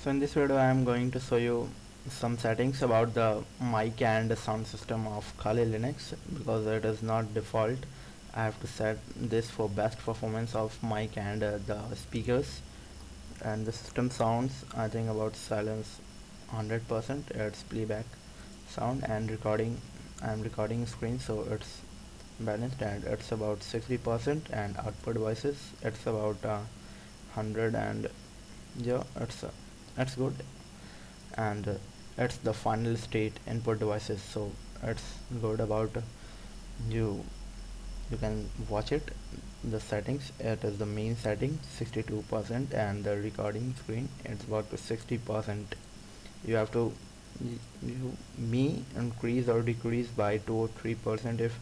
So in this video I am going to show you some settings about the mic and the sound system of Kali Linux, because it is not default. I have to set this for best performance of mic and the speakers. And the system sounds, I think, about silence 100%. It's playback sound and recording. I'm recording screen, so it's balanced, and it's about 60%. And output voices, it's about 100, and yeah, it's good. And it's the final state input devices, so it's good about you you can watch it. The settings, it is the main setting 62%, and the recording screen it's about to 60%. You have to you me increase or decrease by 2 or 3% if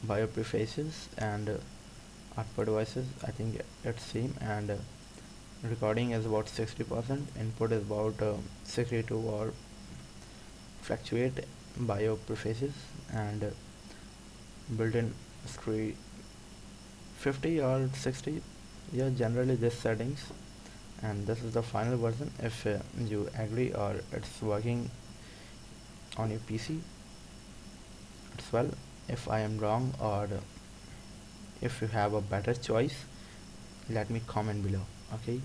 bio prefaces. And output devices, I think it's same. And recording is about 60%, input is about 62 or fluctuate bio prefaces. And built-in screen 50 or 60, yeah, generally this settings. And this is the final version. If you agree or it's working on your PC, it's well. If I am wrong, or if you have a better choice, let me comment below. Okay.